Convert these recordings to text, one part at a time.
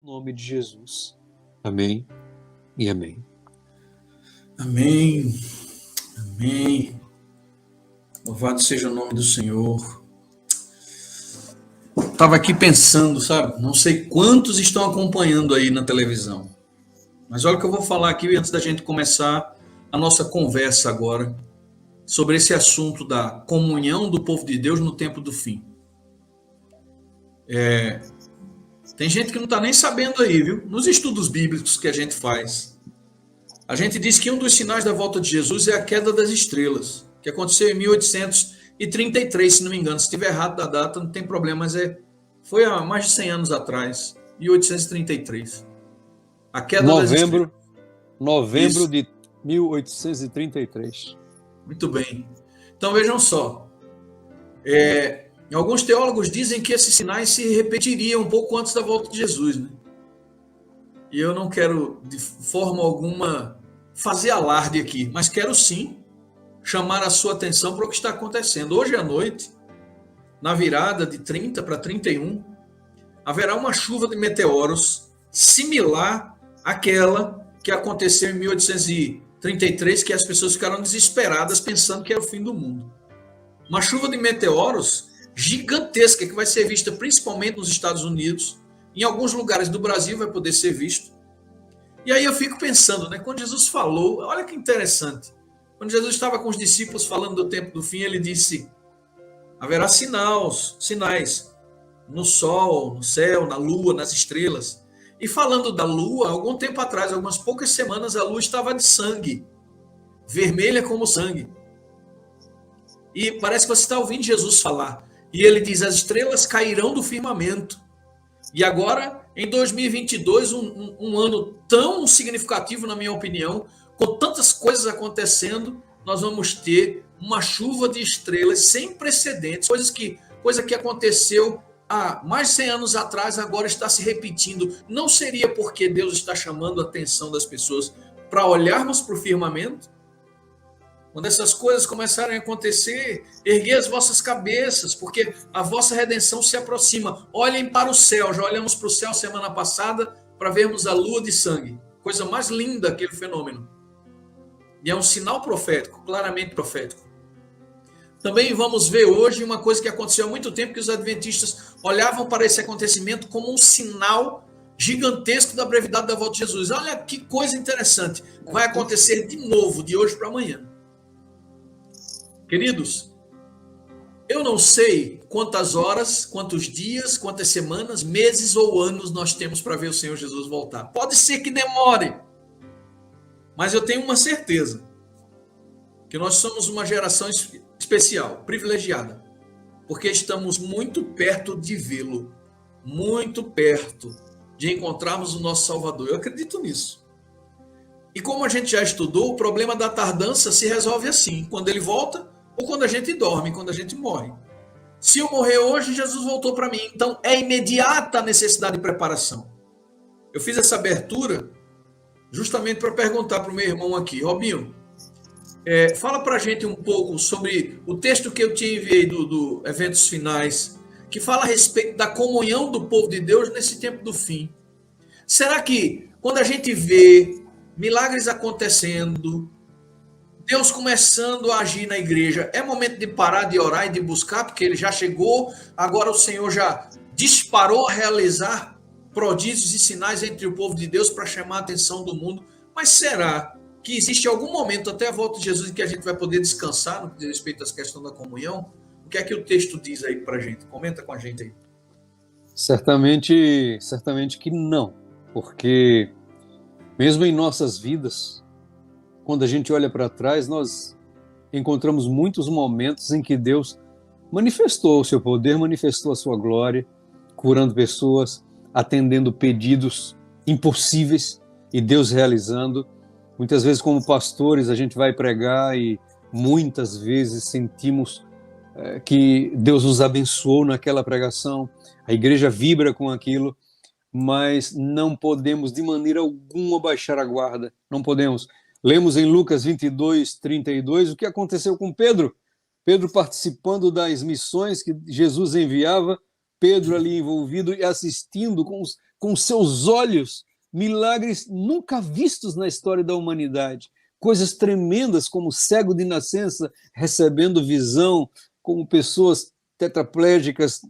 Em nome de Jesus. Amém e amém. Amém. Amém. Louvado seja o nome do Senhor. Estava aqui pensando, sabe? Não sei quantos estão acompanhando aí na televisão. Mas olha o que eu vou falar aqui antes da gente começar a nossa conversa agora sobre esse assunto da comunhão do povo de Deus no tempo do fim. Tem gente que não está nem sabendo aí, viu? Nos estudos bíblicos que a gente faz, a gente diz que um dos sinais da volta de Jesus é a queda das estrelas, que aconteceu em 1833, se não me engano. Se estiver errado da data, não tem problema, mas foi há mais de 100 anos atrás, 1833. A queda das estrelas. Novembro de 1833. Muito bem. Então vejam só. Alguns teólogos dizem que esses sinais se repetiriam um pouco antes da volta de Jesus, né? E eu não quero, de forma alguma, fazer alarde aqui, mas quero sim chamar a sua atenção para o que está acontecendo. Hoje à noite, na virada de 30 para 31, haverá uma chuva de meteoros similar àquela que aconteceu em 1833, que as pessoas ficaram desesperadas pensando que era o fim do mundo. Uma chuva de meteoros gigantesca que vai ser vista principalmente nos Estados Unidos, em alguns lugares do Brasil vai poder ser visto. E aí eu fico pensando, né? Quando Jesus falou, olha que interessante. Quando Jesus estava com os discípulos falando do tempo do fim, ele disse: haverá sinais no sol, no céu, na lua, nas estrelas. E falando da lua, algum tempo atrás, algumas poucas semanas, a lua estava de sangue, vermelha como sangue. E parece que você está ouvindo Jesus falar. E ele diz: as estrelas cairão do firmamento. E agora, em 2022, um ano tão significativo, na minha opinião, com tantas coisas acontecendo, nós vamos ter uma chuva de estrelas sem precedentes, coisa que aconteceu há mais de 100 anos atrás, agora está se repetindo. Não seria porque Deus está chamando a atenção das pessoas para olharmos para o firmamento? Quando essas coisas começarem a acontecer, erguei as vossas cabeças, porque a vossa redenção se aproxima. Olhem para o céu. Já olhamos para o céu semana passada para vermos a lua de sangue. Coisa mais linda aquele fenômeno. E é um sinal profético, claramente profético. Também vamos ver hoje uma coisa que aconteceu há muito tempo, que os adventistas olhavam para esse acontecimento como um sinal gigantesco da brevidade da volta de Jesus. Olha que coisa interessante. Vai acontecer de novo, de hoje para amanhã. Queridos, eu não sei quantas horas, quantos dias, quantas semanas, meses ou anos nós temos para ver o Senhor Jesus voltar. Pode ser que demore, mas eu tenho uma certeza, que nós somos uma geração especial, privilegiada, porque estamos muito perto de vê-lo, muito perto de encontrarmos o nosso Salvador. Eu acredito nisso. E como a gente já estudou, o problema da tardança se resolve assim: quando ele volta, ou quando a gente dorme, quando a gente morre. Se eu morrer hoje, Jesus voltou para mim. Então, é imediata a necessidade de preparação. Eu fiz essa abertura justamente para perguntar para o meu irmão aqui: Robinho, fala para a gente um pouco sobre o texto que eu te enviei do Eventos Finais, que fala a respeito da comunhão do povo de Deus nesse tempo do fim. Será que, quando a gente vê milagres acontecendo, Deus começando a agir na igreja, é momento de parar de orar e de buscar, porque ele já chegou, agora o Senhor já disparou a realizar prodígios e sinais entre o povo de Deus para chamar a atenção do mundo? Mas será que existe algum momento até a volta de Jesus em que a gente vai poder descansar no que diz respeito à questão da comunhão? O que é que o texto diz aí para a gente? Comenta com a gente aí. Certamente que não, porque mesmo em nossas vidas, quando a gente olha para trás, nós encontramos muitos momentos em que Deus manifestou o seu poder, manifestou a sua glória, curando pessoas, atendendo pedidos impossíveis e Deus realizando. Muitas vezes, como pastores, a gente vai pregar e muitas vezes sentimos que Deus nos abençoou naquela pregação, a igreja vibra com aquilo, mas não podemos de maneira alguma baixar a guarda, não podemos. Lemos em Lucas 22:32 o que aconteceu com Pedro. Pedro participando das missões que Jesus enviava, Pedro ali envolvido e assistindo com os com seus olhos milagres nunca vistos na história da humanidade. Coisas tremendas, como cego de nascença recebendo visão, como pessoas tetraplégicas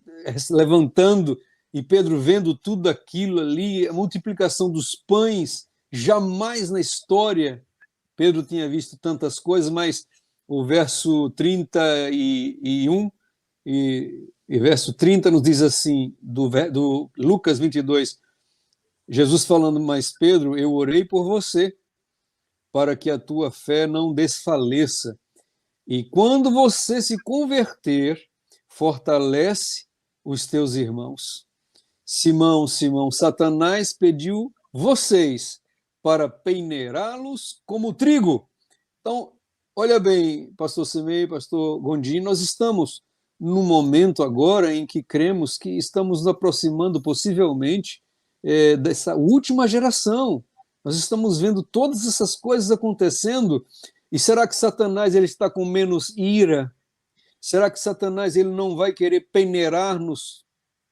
levantando, e Pedro vendo tudo aquilo ali, a multiplicação dos pães. Jamais na história Pedro tinha visto tantas coisas, mas o verso 31 e verso 30 nos diz assim, do Lucas 22, Jesus falando: mas Pedro, eu orei por você, para que a tua fé não desfaleça. E quando você se converter, fortalece os teus irmãos. Simão, Simão, Satanás pediu vocês para peneirá-los como trigo. Então, olha bem, pastor Semei, pastor Gondim, nós estamos num momento agora em que cremos que estamos nos aproximando possivelmente dessa última geração. Nós estamos vendo todas essas coisas acontecendo. E será que Satanás ele está com menos ira? Será que Satanás ele não vai querer peneirar-nos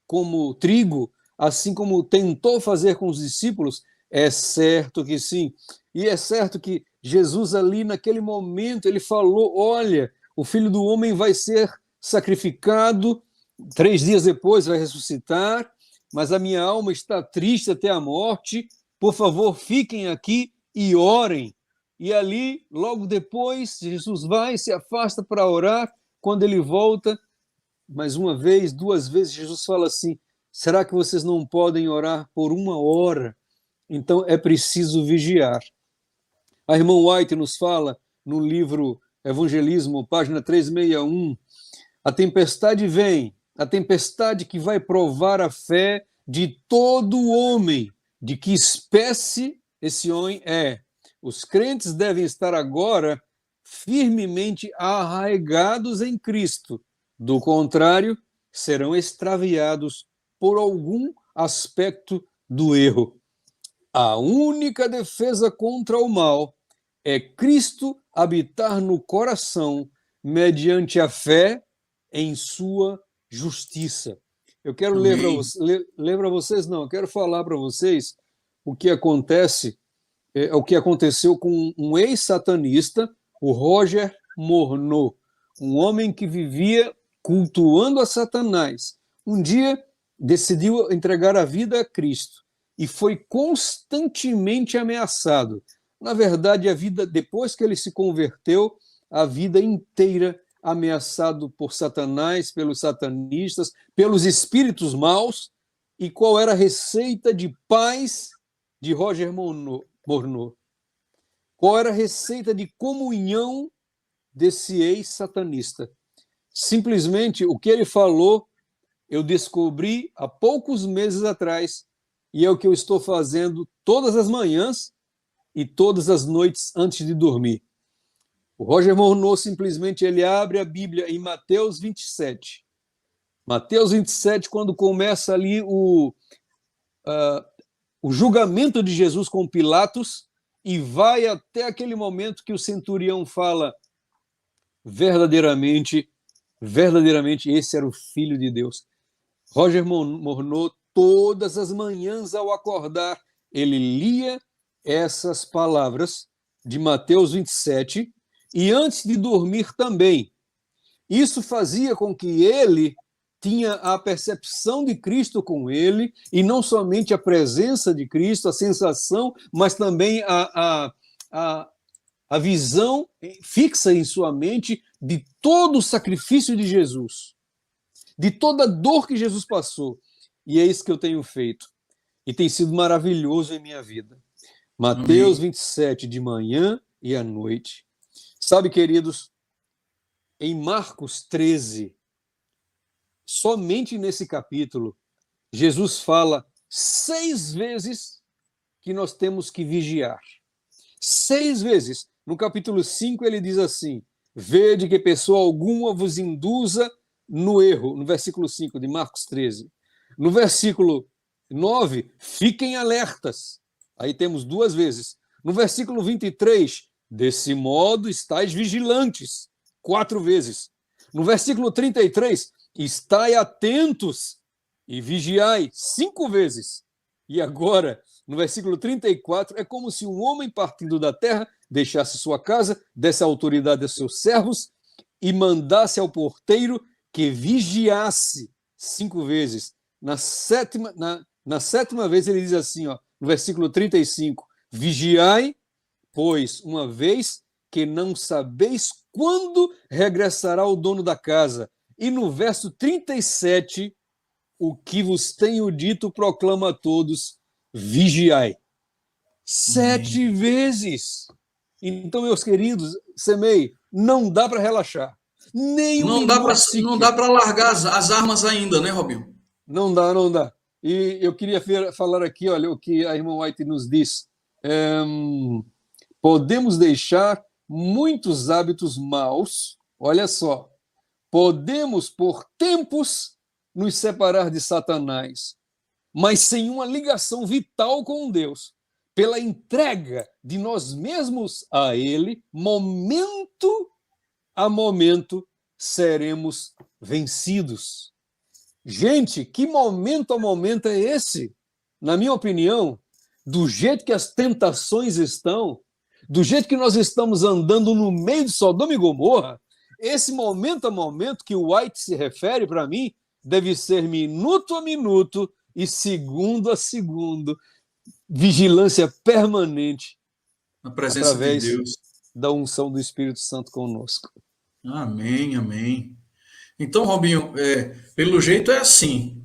como trigo, assim como tentou fazer com os discípulos? É certo que sim. E é certo que Jesus ali naquele momento ele falou: olha, o Filho do Homem vai ser sacrificado, 3 dias depois vai ressuscitar, mas a minha alma está triste até a morte. Por favor, fiquem aqui e orem. E ali, logo depois, Jesus vai, se afasta para orar. Quando ele volta, mais uma vez, 2 vezes, Jesus fala assim: será que vocês não podem orar por 1 hora? Então é preciso vigiar. A irmã White nos fala no livro Evangelismo, página 361, a tempestade vem, a tempestade que vai provar a fé de todo homem. De que espécie esse homem é? Os crentes devem estar agora firmemente arraigados em Cristo. Do contrário, serão extraviados por algum aspecto do erro. A única defesa contra o mal é Cristo habitar no coração mediante a fé em sua justiça. Eu quero ler para vocês, não, eu quero falar para vocês o que acontece, o que aconteceu com um ex-satanista, o Roger Morneau, um homem que vivia cultuando a Satanás. Um dia decidiu entregar a vida a Cristo e foi constantemente ameaçado. Na verdade, a vida, depois que ele se converteu, a vida inteira ameaçado por Satanás, pelos satanistas, pelos espíritos maus. E qual era a receita de paz de Roger Morneau? Qual era a receita de comunhão desse ex-satanista? Simplesmente o que ele falou, eu descobri há poucos meses atrás, e é o que eu estou fazendo todas as manhãs e todas as noites antes de dormir. O Roger Morneau simplesmente ele abre a Bíblia em Mateus 27. Mateus 27, quando começa ali o julgamento de Jesus com Pilatos, e vai até aquele momento que o centurião fala: verdadeiramente, esse era o Filho de Deus. Roger Morneau, todas as manhãs ao acordar, ele lia essas palavras de Mateus 27, e antes de dormir também. Isso fazia com que ele tinha a percepção de Cristo com ele, e não somente a presença de Cristo, a sensação, mas também a visão fixa em sua mente de todo o sacrifício de Jesus, de toda a dor que Jesus passou. E é isso que eu tenho feito. E tem sido maravilhoso em minha vida. Mateus 27, de manhã e à noite. Sabe, queridos, em Marcos 13, somente nesse capítulo, Jesus fala 6 vezes que nós temos que vigiar. 6 vezes. No capítulo 5, ele diz assim: vede que pessoa alguma vos induza no erro, no versículo 5 de Marcos 13. No versículo 9, fiquem alertas. Aí temos 2 vezes. No versículo 23, desse modo estáis vigilantes. 4 vezes. No versículo 33, estai atentos e vigiai. 5 vezes. E agora, no versículo 34, é como se um homem partindo da terra deixasse sua casa, desse autoridade a seus servos e mandasse ao porteiro que vigiasse 5 vezes. Na sétima vez ele diz assim, ó, no versículo 35, vigiai, pois uma vez que não sabeis quando regressará o dono da casa. E no verso 37, o que vos tenho dito proclama a todos, vigiai. 7 vezes. Então, meus queridos, Semei, não dá para relaxar. Nem um minuto sequer. Não dá para largar as armas ainda, né, Robinho? Não dá, não dá. E eu queria falar aqui, olha, o que a irmã White nos diz. Podemos deixar muitos hábitos maus, olha só, podemos, por tempos, nos separar de Satanás, mas sem uma ligação vital com Deus, pela entrega de nós mesmos a Ele, momento a momento, seremos vencidos. Gente, que momento a momento é esse? Na minha opinião, do jeito que as tentações estão, do jeito que nós estamos andando no meio de Sodoma e Gomorra, esse momento a momento que o White se refere, para mim, deve ser minuto a minuto e segundo a segundo, vigilância permanente na presença através de Deus, da unção do Espírito Santo conosco. Amém, amém. Então, Robinho, pelo jeito é assim.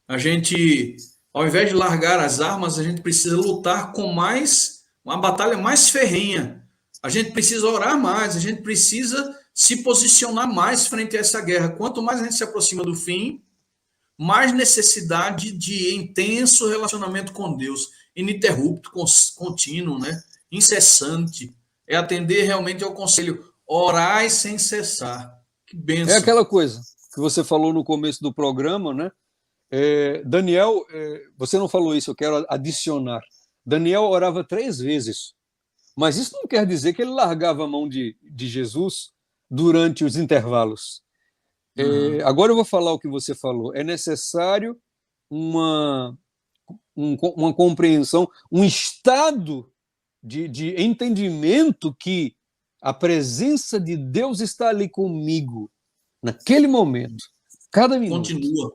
A gente, ao invés de largar as armas, a gente precisa lutar com uma batalha mais ferrenha. A gente precisa orar mais, a gente precisa se posicionar mais frente a essa guerra. Quanto mais a gente se aproxima do fim, mais necessidade de intenso relacionamento com Deus, ininterrupto, contínuo, né? Incessante. É atender realmente ao conselho, orai sem cessar. Que bênção. É aquela coisa que você falou no começo do programa, né? Daniel, você não falou isso, eu quero adicionar. Daniel orava 3 vezes, mas isso não quer dizer que ele largava a mão de Jesus durante os intervalos. Agora eu vou falar o que você falou. É necessário uma compreensão, um estado de entendimento que a presença de Deus está ali comigo, naquele momento, cada minuto.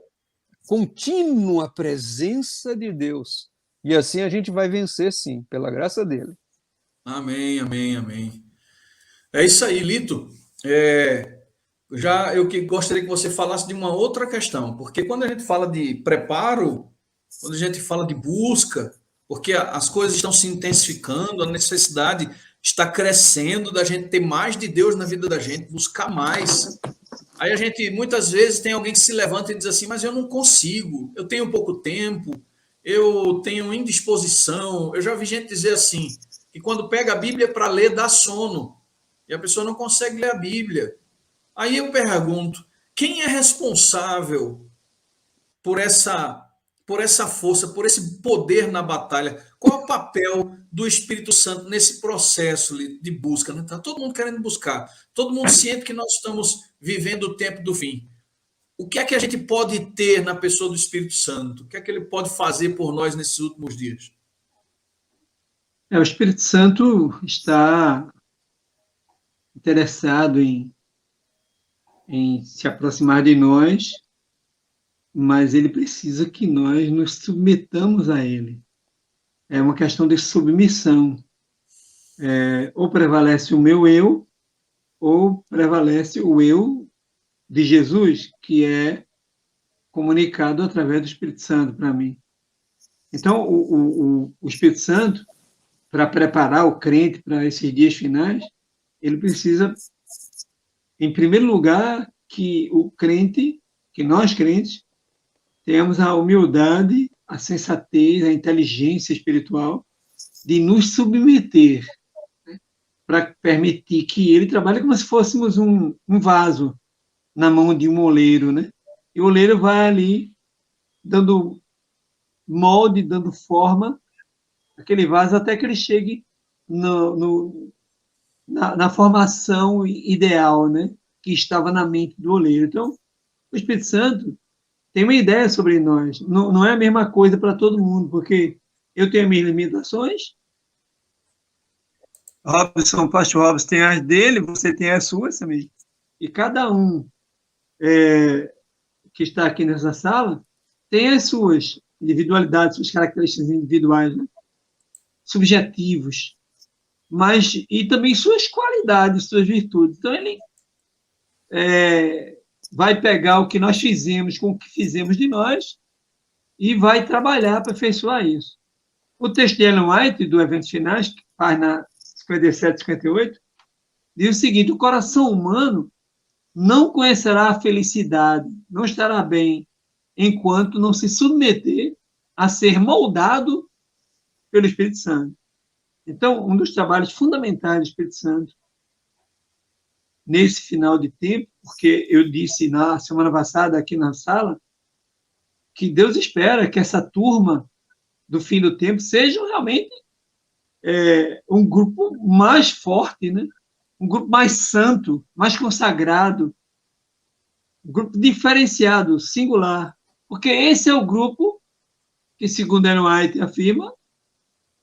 Contínua presença de Deus. E assim a gente vai vencer, sim, pela graça dele. Amém, amém, amém. É isso aí, Lito. Eu gostaria que você falasse de uma outra questão, porque quando a gente fala de preparo, quando a gente fala de busca, porque as coisas estão se intensificando, a necessidade está crescendo da gente ter mais de Deus na vida da gente, buscar mais. Aí a gente, muitas vezes, tem alguém que se levanta e diz assim, mas eu não consigo, eu tenho pouco tempo, eu tenho indisposição. Eu já vi gente dizer assim, que quando pega a Bíblia para ler, dá sono, e a pessoa não consegue ler a Bíblia. Aí eu pergunto, quem é responsável por essa força, por esse poder na batalha? Qual é o papel do Espírito Santo nesse processo de busca? Né? Tá todo mundo querendo buscar, todo mundo ciente que nós estamos vivendo o tempo do fim. O que é que a gente pode ter na pessoa do Espírito Santo? O que é que ele pode fazer por nós nesses últimos dias? O Espírito Santo está interessado em se aproximar de nós, mas ele precisa que nós nos submetamos a ele. É uma questão de submissão. Ou prevalece o meu eu, ou prevalece o eu de Jesus, que é comunicado através do Espírito Santo para mim. Então, o Espírito Santo, para preparar o crente para esses dias finais, ele precisa, em primeiro lugar, que nós crentes, tenhamos a humildade, a sensatez, a inteligência espiritual de nos submeter, né, para permitir que ele trabalhe como se fôssemos um vaso na mão de um oleiro, né? E o oleiro vai ali dando molde, dando forma aquele vaso até que ele chegue na formação ideal, né, que estava na mente do oleiro. Então, o Espírito Santo tem uma ideia sobre nós. Não, não é a mesma coisa para todo mundo, porque eu tenho as minhas limitações, Robson, pastor Robson tem as dele, você tem as suas também. E cada um que está aqui nessa sala tem as suas individualidades, suas características individuais, né? Subjetivos, mas e também suas qualidades, suas virtudes. Então, ele vai pegar o que nós fizemos com o que fizemos de nós e vai trabalhar, aperfeiçoar isso. O texto de Ellen White, do Eventos Finais, que faz na 57, 58, diz o seguinte: o coração humano não conhecerá a felicidade, não estará bem, enquanto não se submeter a ser moldado pelo Espírito Santo. Então, um dos trabalhos fundamentais do Espírito Santo, nesse final de tempo, porque eu disse na semana passada aqui na sala, que Deus espera que essa turma do fim do tempo seja realmente um grupo mais forte, né? Um grupo mais santo, mais consagrado, um grupo diferenciado, singular, porque esse é o grupo que, segundo Ellen White afirma,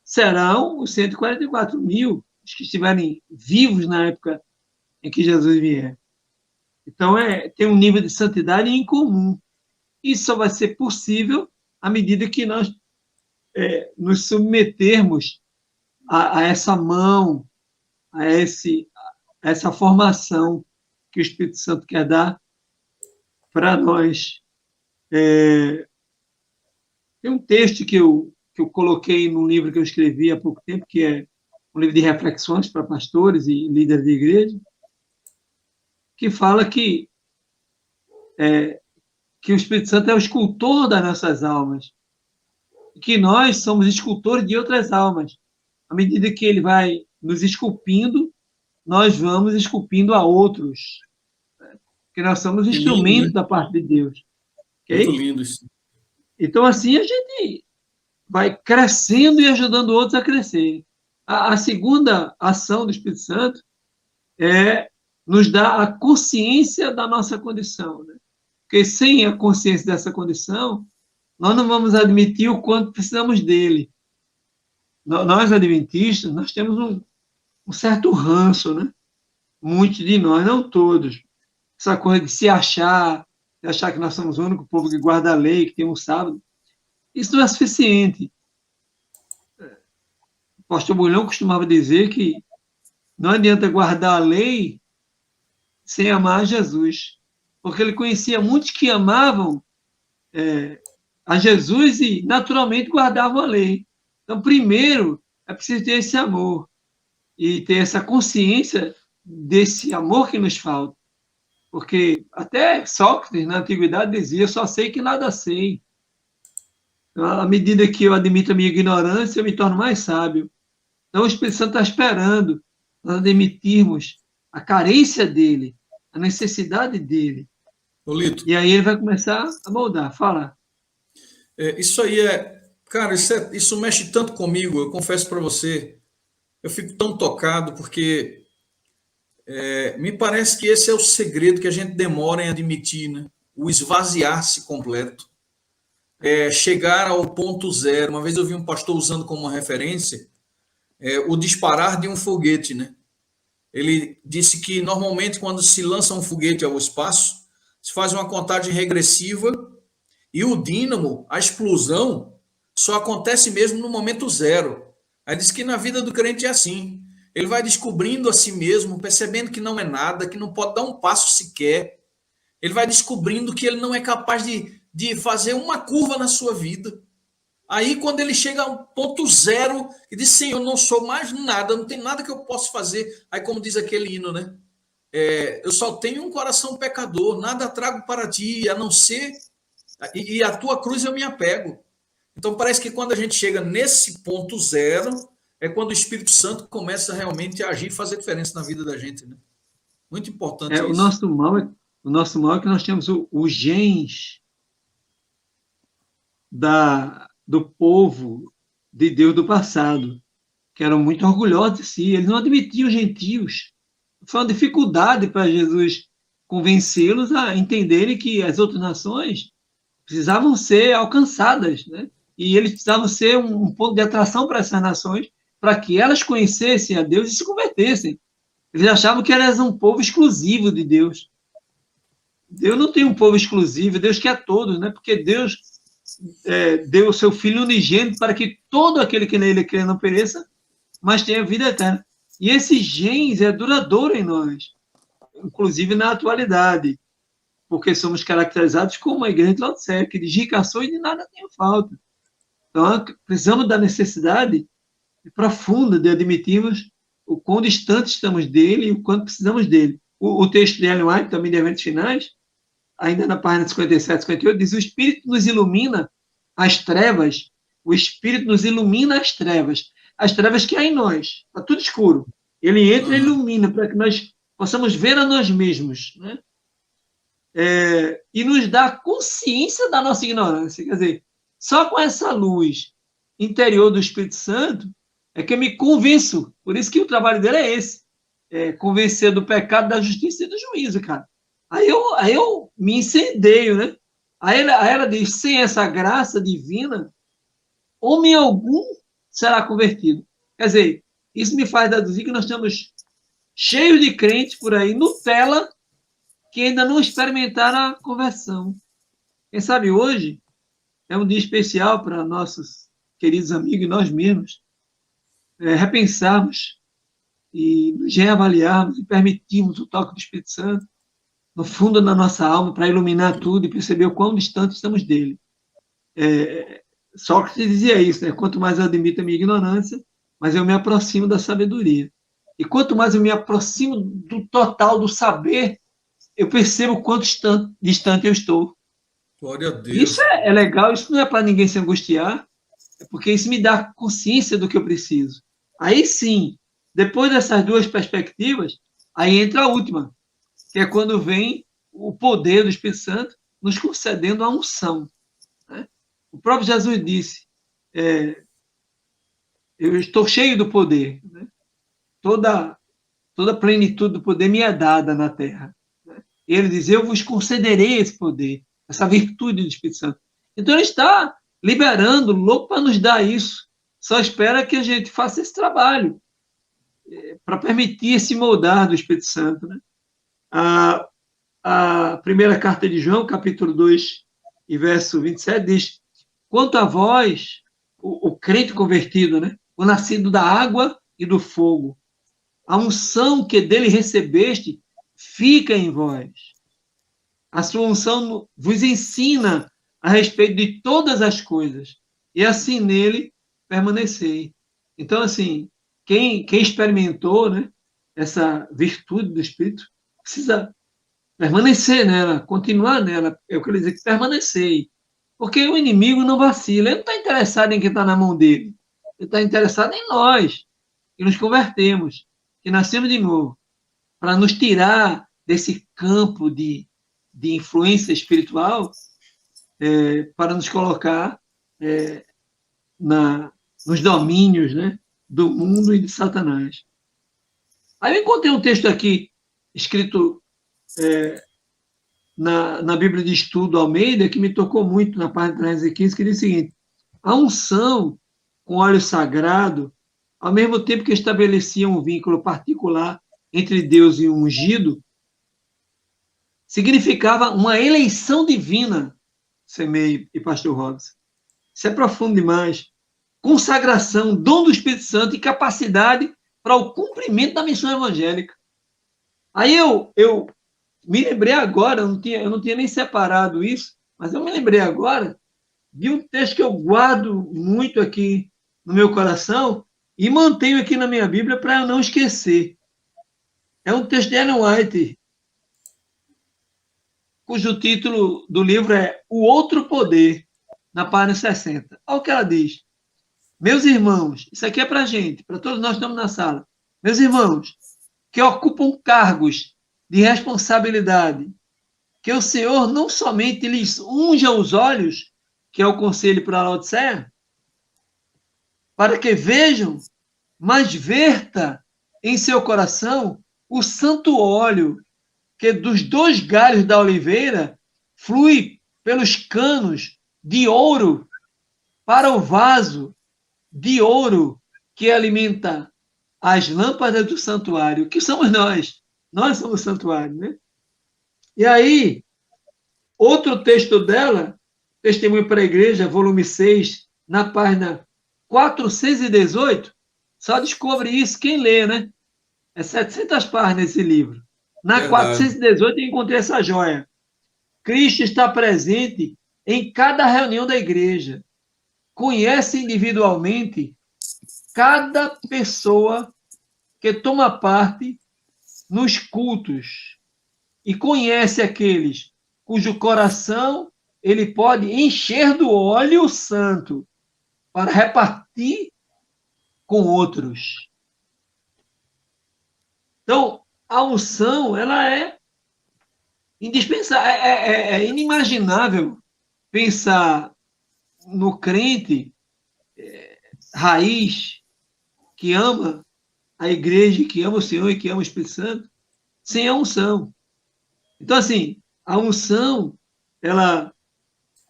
serão os 144 mil os que estiverem vivos na época em que Jesus vier. Então, tem um nível de santidade incomum. Isso só vai ser possível à medida que nós nos submetermos a essa mão, a essa formação que o Espírito Santo quer dar para nós. Tem um texto que eu coloquei num livro que eu escrevi há pouco tempo, que é um livro de reflexões para pastores e líderes de igreja, que fala que o Espírito Santo é o escultor das nossas almas, e que nós somos escultores de outras almas. À medida que ele vai nos esculpindo, nós vamos esculpindo a outros, porque nós somos instrumentos da parte de Deus. Okay? Muito lindo isso. Então, assim, a gente vai crescendo e ajudando outros a crescer. A segunda ação do Espírito Santo é nos dar a consciência da nossa condição, né? Porque sem a consciência dessa condição, nós não vamos admitir o quanto precisamos dele. Nós, adventistas, nós temos um certo ranço, né? Muitos de nós, não todos. Essa coisa de se achar que nós somos o único povo que guarda a lei, que tem um sábado. Isso não é suficiente. O pastor Bulhão costumava dizer que não adianta guardar a lei sem amar Jesus, porque ele conhecia muitos que amavam a Jesus e naturalmente guardavam a lei. Então, primeiro, é preciso ter esse amor e ter essa consciência desse amor que nos falta. Porque até Sócrates, na antiguidade, dizia: só sei que nada sei. À medida que eu admito a minha ignorância, eu me torno mais sábio. Então, o Espírito Santo está esperando nós admitirmos a carência dele, a necessidade dele. Olito. E aí ele vai começar a moldar. Fala. Isso aí cara, isso mexe tanto comigo, eu confesso para você. Eu fico tão tocado, porque me parece que esse é o segredo que a gente demora em admitir, né? O esvaziar-se completo. Chegar ao ponto zero. Uma vez eu vi um pastor usando como uma referência o disparar de um foguete, né? Ele disse que normalmente quando se lança um foguete ao espaço, se faz uma contagem regressiva e o dínamo, a explosão, só acontece mesmo no momento zero. Aí diz que na vida do crente é assim. Ele vai descobrindo a si mesmo, percebendo que não é nada, que não pode dar um passo sequer. Ele vai descobrindo que ele não é capaz de fazer uma curva na sua vida. Aí, quando ele chega a um ponto zero e diz: Senhor, eu não sou mais nada, não tem nada que eu possa fazer. Aí, como diz aquele hino, né? Eu só tenho um coração pecador, nada trago para ti, a não ser... E a tua cruz eu me apego. Então, parece que quando a gente chega nesse ponto zero, é quando o Espírito Santo começa realmente a agir e fazer diferença na vida da gente, né? Muito importante isso. O nosso mal é que nós temos os genes do povo de Deus do passado, que eram muito orgulhosos de si. Eles não admitiam gentios. Foi uma dificuldade para Jesus convencê-los a entenderem que as outras nações precisavam ser alcançadas, né? E eles precisavam ser um ponto de atração para essas nações, para que elas conhecessem a Deus e se convertessem. Eles achavam que elas eram um povo exclusivo de Deus. Deus não tem um povo exclusivo, Deus quer todos, né? Porque Deus deu o seu Filho unigênito para que todo aquele que nele crê não pereça, mas tenha vida eterna. E esse genes é duradouro em nós, inclusive na atualidade, porque somos caracterizados como uma igreja de Laodiceia, que de ricações de nada tem falta. Então, precisamos da necessidade profunda de admitirmos o quão distante estamos dele e o quanto precisamos dele. O texto de Ellen White, também de Eventos Finais, ainda na página 57, 58, diz: o Espírito nos ilumina as trevas, o Espírito nos ilumina as trevas que há em nós, está tudo escuro. Ele entra e ilumina para que nós possamos ver a nós mesmos, né? E nos dá consciência da nossa ignorância. Quer dizer, só com essa luz interior do Espírito Santo é que eu me convenço. Por isso que o trabalho dele é esse, convencer do pecado, da justiça e do juízo, cara. Aí eu me incendeio, né? Aí ela diz: sem essa graça divina, homem algum será convertido. Quer dizer, isso me faz deduzir que nós estamos cheios de crentes por aí, Nutella, que ainda não experimentaram a conversão. Quem sabe hoje é um dia especial para nossos queridos amigos e nós mesmos repensarmos e nos reavaliarmos e permitirmos o toque do Espírito Santo no fundo da nossa alma para iluminar tudo e perceber o quão distante estamos dele. Sócrates dizia isso, né? Quanto mais eu admito a minha ignorância, mais eu me aproximo da sabedoria. E quanto mais eu me aproximo do total do saber, eu percebo o quanto distante eu estou. Glória a Deus. Isso é legal, isso não é para ninguém se angustiar, é porque isso me dá consciência do que eu preciso. Aí sim, depois dessas duas perspectivas, aí entra a última, que é quando vem o poder do Espírito Santo nos concedendo a unção. Né? O próprio Jesus disse: eu estou cheio do poder. Né? Toda a plenitude do poder me é dada na terra. Né? Ele diz: eu vos concederei esse poder, essa virtude do Espírito Santo. Então ele está liberando, louco para nos dar isso. Só espera que a gente faça esse trabalho para permitir esse moldar do Espírito Santo. Né? A primeira carta de João, capítulo 2, e verso 27, diz: quanto a vós, o crente convertido, né? O nascido da água e do fogo, a unção que dele recebeste fica em vós. A sua unção vos ensina a respeito de todas as coisas, e assim nele permanecei. Então, assim, quem experimentou, né, essa virtude do Espírito precisa permanecer nela, continuar nela. Eu quero dizer que permanecer. Porque o inimigo não vacila. Ele não está interessado em quem está na mão dele. Ele está interessado em nós, que nos convertemos, que nascemos de novo, para nos tirar desse campo de influência espiritual, para nos colocar nos domínios, né, do mundo e de Satanás. Aí eu encontrei um texto aqui, escrito na Bíblia de Estudo Almeida, que me tocou muito, na página 315, que diz o seguinte: a unção com óleo sagrado, ao mesmo tempo que estabelecia um vínculo particular entre Deus e o ungido, significava uma eleição divina, Semei e pastor Robson. Isso é profundo demais. Consagração, dom do Espírito Santo e capacidade para o cumprimento da missão evangélica. Aí eu me lembrei agora, eu não tinha nem separado isso, mas eu me lembrei agora de um texto que eu guardo muito aqui no meu coração e mantenho aqui na minha Bíblia para eu não esquecer. É um texto de Ellen White, cujo título do livro é O Outro Poder, na página 60. Olha o que ela diz. Meus irmãos, isso aqui é para a gente, para todos nós que estamos na sala. Meus irmãos, que ocupam cargos de responsabilidade, que o Senhor não somente lhes unja os olhos, que é o conselho para a Laodiceia, para que vejam, mas verta em seu coração o santo óleo que dos 2 galhos da oliveira flui pelos canos de ouro para o vaso de ouro que alimenta as lâmpadas do santuário, que somos nós. Nós somos o santuário, né? E aí, outro texto dela, Testemunho para a Igreja, volume 6, na página 418, só descobre isso quem lê, né? É 700 páginas esse livro. Na Verdade. 418 eu encontrei essa joia. Cristo está presente em cada reunião da igreja. Conhece individualmente cada pessoa que toma parte nos cultos e conhece aqueles cujo coração ele pode encher do óleo santo para repartir com outros. Então, a unção, ela é indispensável, é inimaginável pensar no crente raiz que ama a igreja, que ama o Senhor e que ama o Espírito Santo, sem a unção. Então, assim, a unção, ela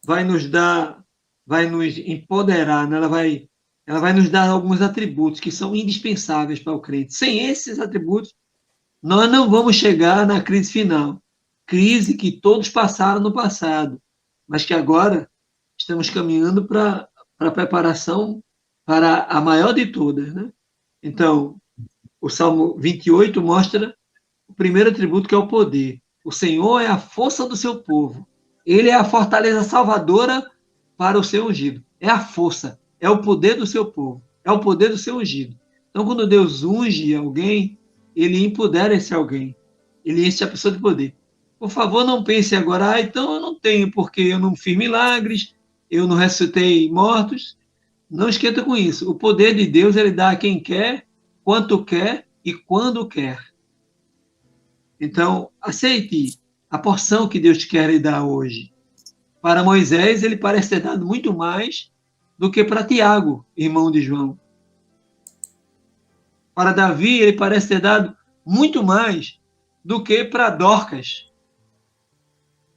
vai nos dar, vai nos empoderar, né? Ela vai nos dar alguns atributos que são indispensáveis para o crente. Sem esses atributos, nós não vamos chegar na crise final. Crise que todos passaram no passado, mas que agora estamos caminhando para a preparação para a maior de todas, né? Então, o Salmo 28 mostra o primeiro atributo, que é o poder. O Senhor é a força do seu povo. Ele é a fortaleza salvadora para o seu ungido. É a força, é o poder do seu povo, é o poder do seu ungido. Então, quando Deus unge alguém, ele empodera esse alguém. Ele enche a pessoa de poder. Por favor, não pense agora, então eu não tenho, porque eu não fiz milagres, eu não ressuscitei mortos. Não esquenta com isso. O poder de Deus, ele dá a quem quer, quanto quer e quando quer. Então, aceite a porção que Deus quer lhe dar hoje. Para Moisés, ele parece ter dado muito mais do que para Tiago, irmão de João. Para Davi, ele parece ter dado muito mais do que para Dorcas,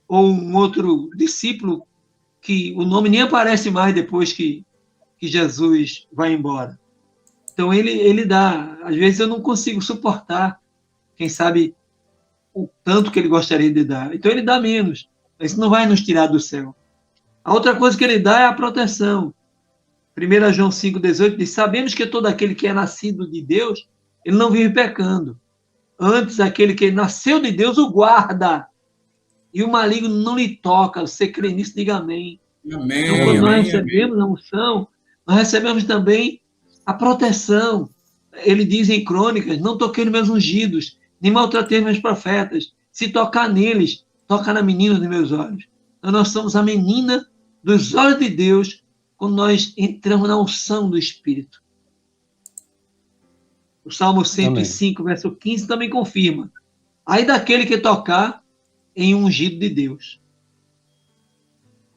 ou um outro discípulo que o nome nem aparece mais depois que Jesus vai embora. Então, ele dá. Às vezes eu não consigo suportar, quem sabe, o tanto que ele gostaria de dar. Então, ele dá menos. Isso não vai nos tirar do céu. A outra coisa que ele dá é a proteção. 1 João 5,18 diz: sabemos que todo aquele que é nascido de Deus, ele não vive pecando. Antes, aquele que nasceu de Deus o guarda. E o maligno não lhe toca. Você crê nisso? Diga amém. Amém. Então, quando nós Amém, recebemos a unção, nós recebemos também a proteção. Ele diz em Crônicas: não toquei nos meus ungidos, nem maltratei meus profetas. Se tocar neles, toca na menina dos meus olhos. Então, nós somos a menina dos olhos de Deus quando nós entramos na unção do Espírito. O Salmo 105, amém, verso 15, também confirma: ai daquele que tocar em ungido de Deus.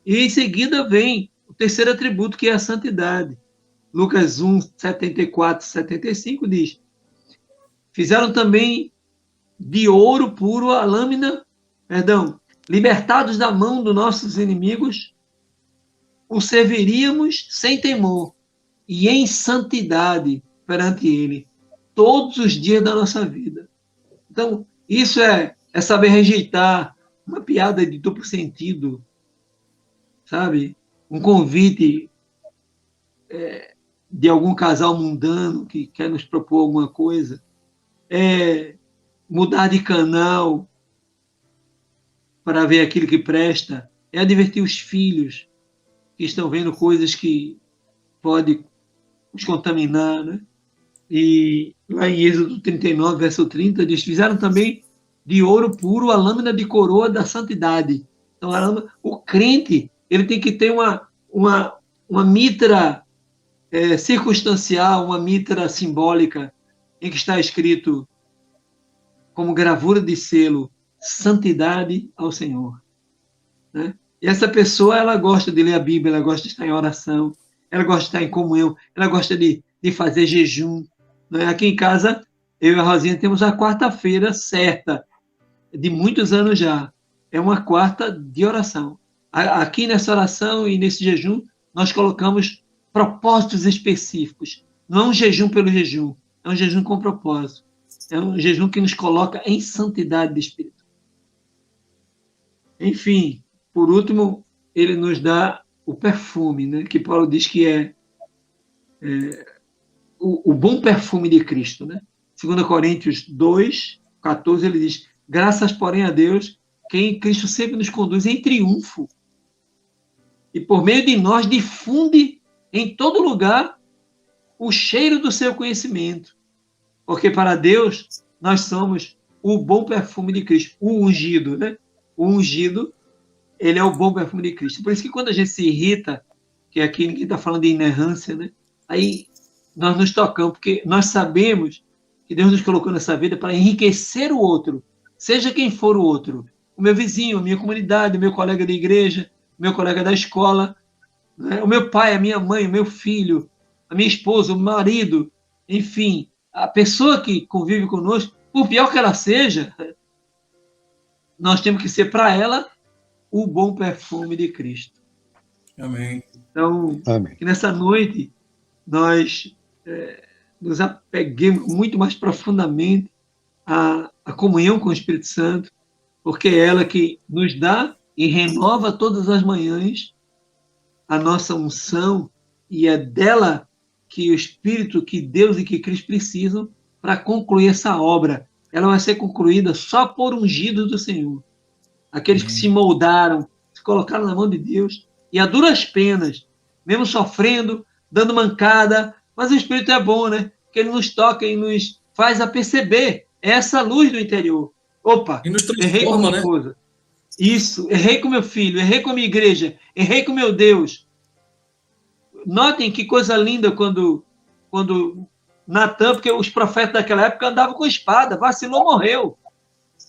E em seguida vem o terceiro atributo, que é a santidade. Lucas 1, 74, 75 diz: fizeram também de ouro puro a lâmina, libertados da mão dos nossos inimigos, o serviríamos sem temor e em santidade perante ele todos os dias da nossa vida. Então, isso é saber rejeitar uma piada de duplo sentido, sabe? Um convite de algum casal mundano que quer nos propor alguma coisa, mudar de canal para ver aquilo que presta, advertir os filhos que estão vendo coisas que podem os contaminar, né? E lá em Êxodo 39, verso 30, diz: fizeram também de ouro puro a lâmina de coroa da santidade. Então, o crente, ele tem que ter uma mitra circunstancial, uma mitra simbólica, em que está escrito, como gravura de selo, santidade ao Senhor. Né? E essa pessoa, ela gosta de ler a Bíblia, ela gosta de estar em oração, ela gosta de estar em comunhão, ela gosta de fazer jejum. Né? Aqui em casa, eu e a Rosinha temos a quarta-feira certa, de muitos anos já. É uma quarta de oração. Aqui nessa oração e nesse jejum, nós colocamos propósitos específicos. Não é um jejum pelo jejum, é um jejum com propósito. É um jejum que nos coloca em santidade de espírito. Enfim, por último, ele nos dá o perfume, né? Que Paulo diz que é o bom perfume de Cristo. Né? 2 Coríntios 2, 14, ele diz: graças, porém, a Deus, que em Cristo sempre nos conduz em triunfo e por meio de nós difunde em todo lugar o cheiro do seu conhecimento. Porque para Deus nós somos o bom perfume de Cristo, o ungido, né? O ungido, ele é o bom perfume de Cristo. Por isso que quando a gente se irrita, que aqui ninguém está falando de inerrância, né? Aí nós nos tocamos, porque nós sabemos que Deus nos colocou nessa vida para enriquecer o outro, seja quem for o outro. O meu vizinho, a minha comunidade, o meu colega de igreja, o meu colega da escola, né? O meu pai, a minha mãe, o meu filho, a minha esposa, o marido, enfim, a pessoa que convive conosco, por pior que ela seja, nós temos que ser para ela o bom perfume de Cristo. Amém. Então, Amém. que nessa noite nós nos apeguemos muito mais profundamente à comunhão com o Espírito Santo, porque é ela que nos dá e renova todas as manhãs a nossa unção, e é dela que o Espírito, que Deus e que Cristo precisam para concluir essa obra. Ela vai ser concluída só por ungidos do Senhor. Aqueles que se moldaram, se colocaram na mão de Deus, e a duras penas, mesmo sofrendo, dando mancada, mas o Espírito é bom, né? Que ele nos toca e nos faz a perceber essa luz do interior. Opa, E nos errei com a transforma, minha né? esposa. Isso, errei com meu filho, errei com a minha igreja, errei com meu Deus. Notem que coisa linda quando Natan, porque os profetas daquela época andavam com espada, vacilou, morreu.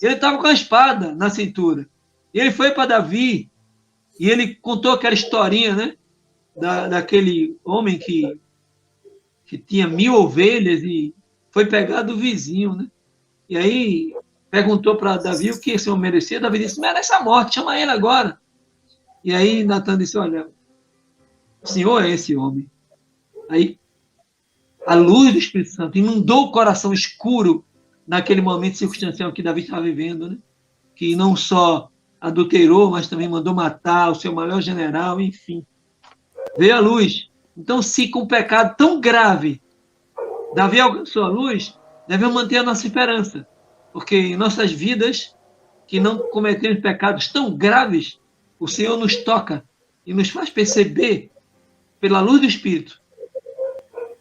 Ele estava com a espada na cintura. E ele foi para Davi e ele contou aquela historinha, né? Daquele homem que tinha 1000 ovelhas e foi pegar do vizinho, né? E aí perguntou para Davi o que esse homem merecia. Davi disse: merece a morte, chama ele agora. E aí Natan disse: olha, o Senhor é esse homem. Aí a luz do Espírito Santo inundou o coração escuro naquele momento circunstancial que Davi estava vivendo, né? Que não só adulterou, mas também mandou matar o seu maior general, enfim. Veio a luz. Então, se com um pecado tão grave Davi alcançou a luz, devemos manter a nossa esperança. Porque em nossas vidas, que não cometemos pecados tão graves, o Senhor nos toca e nos faz perceber, pela luz do Espírito,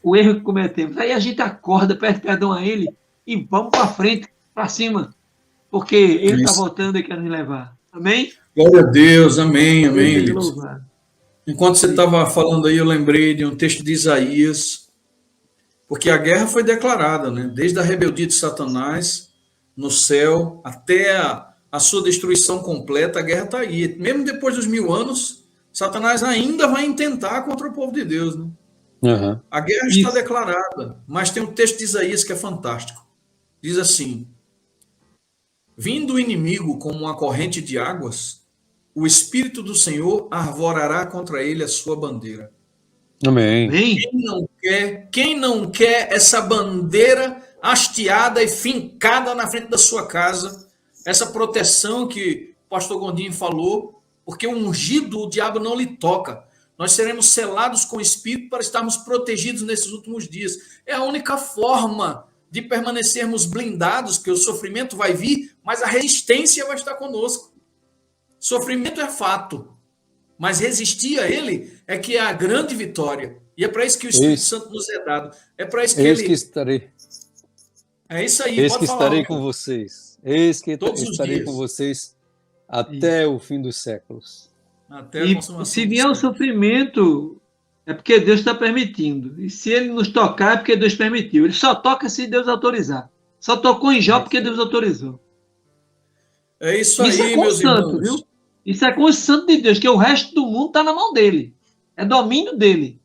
o erro que cometemos. Aí a gente acorda, pede perdão a Ele e vamos para frente, para cima, porque Ele está voltando e quer nos levar. Amém? Glória a Deus, amém, amém. Deus seja louvado. Enquanto você estava falando aí, eu lembrei de um texto de Isaías, porque a guerra foi declarada, né? Desde a rebeldia de Satanás no céu até a sua destruição completa, a guerra está aí. Mesmo depois dos 1000 anos, Satanás ainda vai intentar contra o povo de Deus, né? Uhum. A guerra está declarada, mas tem um texto de Isaías que é fantástico. Diz assim: vindo o inimigo como uma corrente de águas, o Espírito do Senhor arvorará contra ele a sua bandeira. Amém. Quem não quer essa bandeira hasteada e fincada na frente da sua casa, essa proteção que o pastor Gondim falou, porque o ungido, o diabo não lhe toca. Nós seremos selados com o Espírito para estarmos protegidos nesses últimos dias. É a única forma de permanecermos blindados, que o sofrimento vai vir, mas a resistência vai estar conosco. Sofrimento é fato, mas resistir a ele é que é a grande vitória. E é para isso que o Espírito Santo nos é dado. É para isso que ele... que estarei. É isso aí. Eis que estarei com vocês. Eis que estarei com vocês até o fim dos séculos. Até a e se vier o sofrimento, é porque Deus está permitindo. E se ele nos tocar, é porque Deus permitiu. Ele só toca se Deus autorizar. Só tocou em Jó porque Deus autorizou. É isso aí, meus irmãos. Viu? Isso é com o santo de Deus, que o resto do mundo está na mão dele. É domínio dele.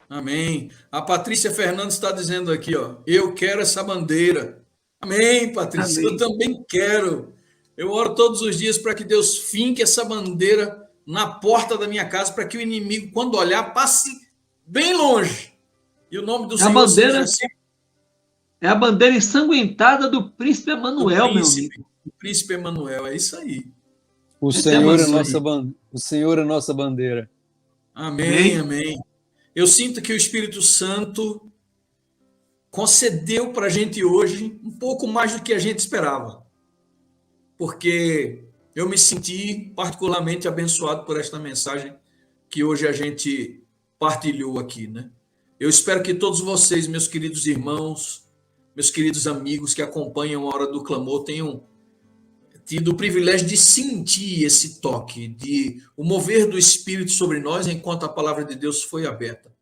Amém. A Patrícia Fernandes está dizendo aqui, ó, eu quero essa bandeira. Amém, Patrícia. Amém. Eu também quero. Eu oro todos os dias para que Deus finque essa bandeira na porta da minha casa, para que o inimigo, quando olhar, passe bem longe. E o nome do É a Senhor seja bandeira, assim, é a bandeira ensanguentada do príncipe Emanuel, meu amigo. o príncipe Emanuel. É isso aí. O Essa é a Senhor é bandeira. o Senhor é nossa bandeira. Amém, Amém? amém. Eu sinto que o Espírito Santo concedeu para a gente hoje um pouco mais do que a gente esperava, porque eu me senti particularmente abençoado por esta mensagem que hoje a gente partilhou aqui, né? Eu espero que todos vocês, meus queridos irmãos, meus queridos amigos que acompanham a Hora do Clamor, tenham tido o privilégio de sentir esse toque, de o mover do Espírito sobre nós enquanto a palavra de Deus foi aberta.